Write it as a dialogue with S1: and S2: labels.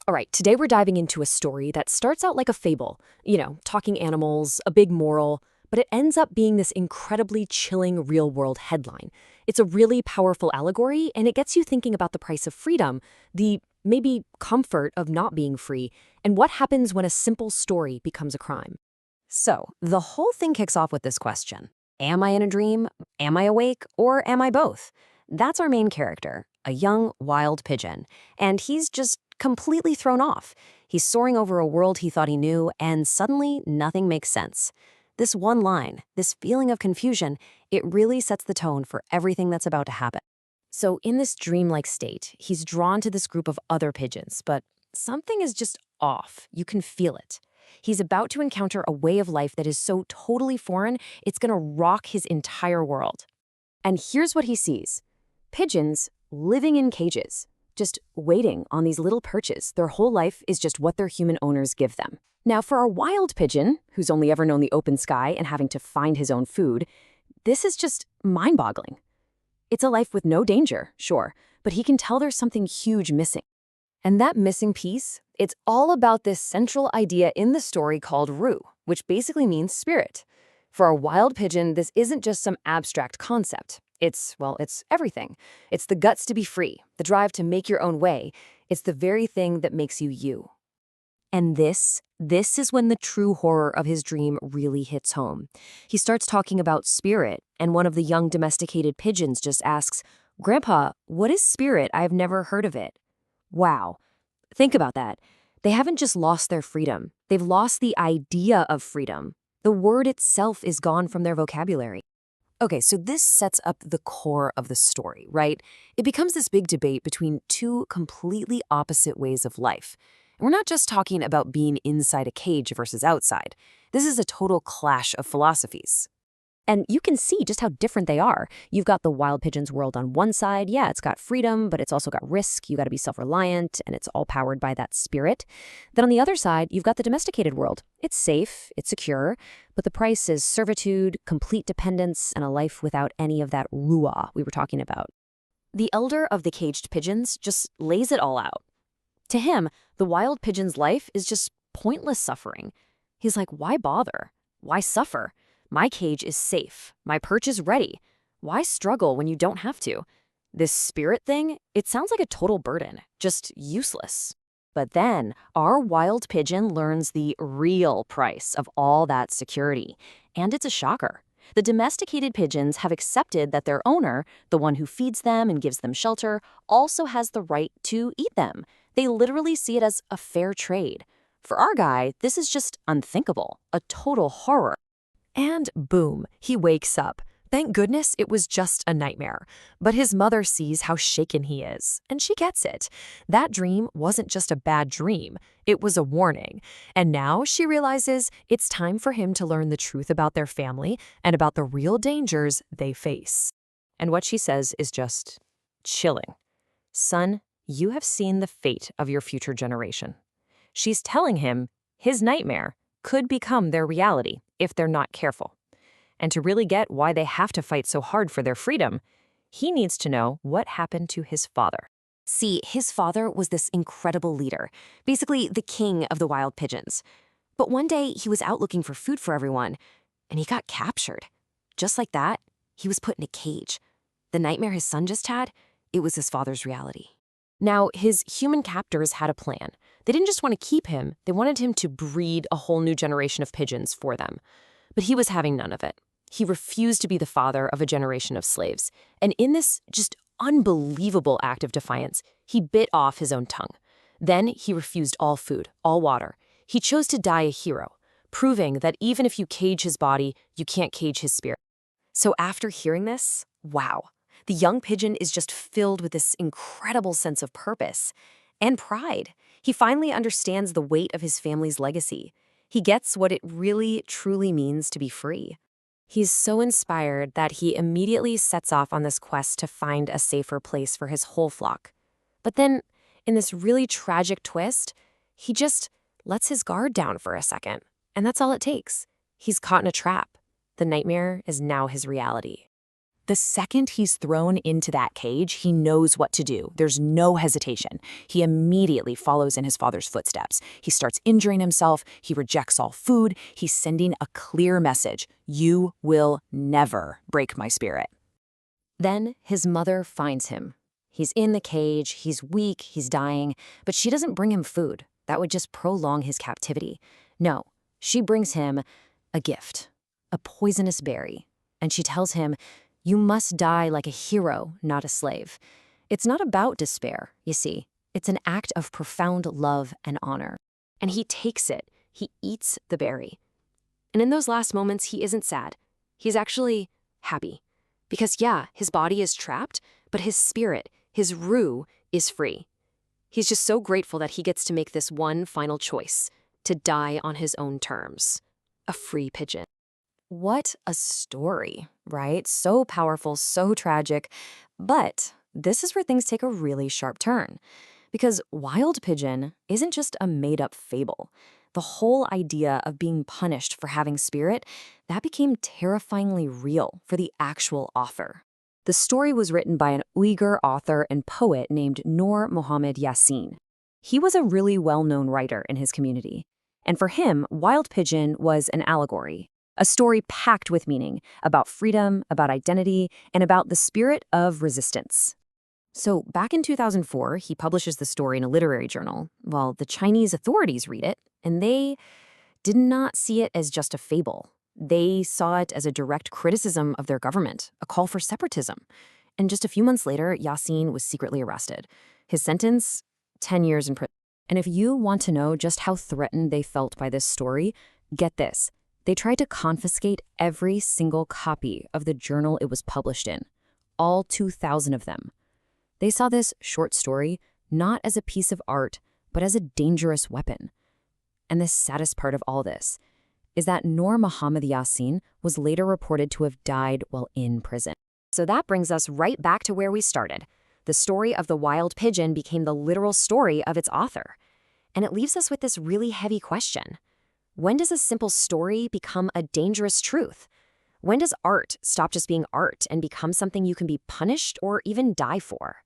S1: All right, today we're diving into a story that starts out like a fable, talking animals, a big moral, but it ends up being this incredibly chilling real world headline. It's a really powerful allegory, and it gets you thinking about the price of freedom, the maybe comfort of not being free, and what happens when a simple story becomes a crime.
S2: So, the whole thing kicks off with this question. Am I in a dream? Am I awake? Or am I both? That's our main character, a young, wild pigeon. And he's just completely thrown off. He's soaring over a world he thought he knew, and suddenly nothing makes sense. This one line, this feeling of confusion, it really sets the tone for everything that's about to happen. So, in this dreamlike state, he's drawn to this group of other pigeons, but something is just off. You can feel it. He's about to encounter a way of life that is so totally foreign, it's going to rock his entire world. And here's what he sees. Pigeons living in cages, just waiting on these little perches. Their whole life is just what their human owners give them. Now, for a wild pigeon, who's only ever known the open sky and having to find his own food, this is just mind-boggling. It's a life with no danger, sure, but he can tell there's something huge missing. And that missing piece, it's all about this central idea in the story called Ru, which basically means spirit. For a wild pigeon, this isn't just some abstract concept. It's everything. It's the guts to be free, the drive to make your own way. It's the very thing that makes you you. And this is when the true horror of his dream really hits home. He starts talking about spirit, and one of the young domesticated pigeons just asks, "Grandpa, what is spirit? I've never heard of it." Wow. Think about that. They haven't just lost their freedom. They've lost the idea of freedom. The word itself is gone from their vocabulary. Okay, so this sets up the core of the story, right? It becomes this big debate between two completely opposite ways of life. And we're not just talking about being inside a cage versus outside. This is a total clash of philosophies. And you can see just how different they are. You've got the wild pigeon's world on one side. Yeah, it's got freedom, but it's also got risk. You got to be self-reliant, and it's all powered by that spirit. Then on the other side, you've got the domesticated world. It's safe, it's secure, but the price is servitude, complete dependence, and a life without any of that ruah we were talking about. The elder of the caged pigeons just lays it all out. To him, the wild pigeon's life is just pointless suffering. He's like, why bother? Why suffer? My cage is safe. My perch is ready. Why struggle when you don't have to? This spirit thing, it sounds like a total burden, just useless. But then, our wild pigeon learns the real price of all that security. And it's a shocker. The domesticated pigeons have accepted that their owner, the one who feeds them and gives them shelter, also has the right to eat them. They literally see it as a fair trade. For our guy, this is just unthinkable, a total horror. And boom, he wakes up. Thank goodness it was just a nightmare. But his mother sees how shaken he is, and she gets it. That dream wasn't just a bad dream, it was a warning. And now she realizes it's time for him to learn the truth about their family and about the real dangers they face. And what she says is just chilling. Son, you have seen the fate of your future generation. She's telling him his nightmare could become their reality if they're not careful. And to really get why they have to fight so hard for their freedom, he needs to know what happened to his father. See, his father was this incredible leader, basically the king of the wild pigeons. But one day he was out looking for food for everyone, and he got captured. Just like that, he was put in a cage. The nightmare his son just had, it was his father's reality. Now, his human captors had a plan. They didn't just want to keep him, they wanted him to breed a whole new generation of pigeons for them. But he was having none of it. He refused to be the father of a generation of slaves. And in this just unbelievable act of defiance, he bit off his own tongue. Then he refused all food, all water. He chose to die a hero, proving that even if you cage his body, you can't cage his spirit. So after hearing this, wow. The young pigeon is just filled with this incredible sense of purpose and pride. He finally understands the weight of his family's legacy. He gets what it really, truly means to be free. He's so inspired that he immediately sets off on this quest to find a safer place for his whole flock. But then, in this really tragic twist, he just lets his guard down for a second. And that's all it takes. He's caught in a trap. The nightmare is now his reality.
S3: The second he's thrown into that cage, he knows what to do. There's no hesitation. He immediately follows in his father's footsteps. He starts injuring himself. He rejects all food. He's sending a clear message. You will never break my spirit.
S2: Then his mother finds him. He's in the cage, he's weak, he's dying, but she doesn't bring him food. That would just prolong his captivity. No, she brings him a gift, a poisonous berry. And she tells him, you must die like a hero, not a slave. It's not about despair, you see. It's an act of profound love and honor. And he takes it. He eats the berry. And in those last moments, he isn't sad. He's actually happy. Because yeah, his body is trapped, but his spirit, his rue, is free. He's just so grateful that he gets to make this one final choice, to die on his own terms. A free pigeon. What a story, right? So powerful, so tragic. But this is where things take a really sharp turn. Because Wild Pigeon isn't just a made-up fable. The whole idea of being punished for having spirit, that became terrifyingly real for the actual author. The story was written by an Uyghur author and poet named Noor Mohammed Yassin. He was a really well-known writer in his community. And for him, Wild Pigeon was an allegory, a story packed with meaning about freedom, about identity, and about the spirit of resistance. So back in 2004, he publishes the story in a literary journal, while the Chinese authorities read it, and they did not see it as just a fable. They saw it as a direct criticism of their government, a call for separatism. And just a few months later, Yassin was secretly arrested. His sentence, 10 years in prison. And if you want to know just how threatened they felt by this story, get this. They tried to confiscate every single copy of the journal it was published in, all 2,000 of them. They saw this short story not as a piece of art, but as a dangerous weapon. And the saddest part of all this is that Noor Mohammed Yassin was later reported to have died while in prison. So that brings us right back to where we started. The story of the Wild Pigeon became the literal story of its author. And it leaves us with this really heavy question. When does a simple story become a dangerous truth? When does art stop just being art and become something you can be punished or even die for?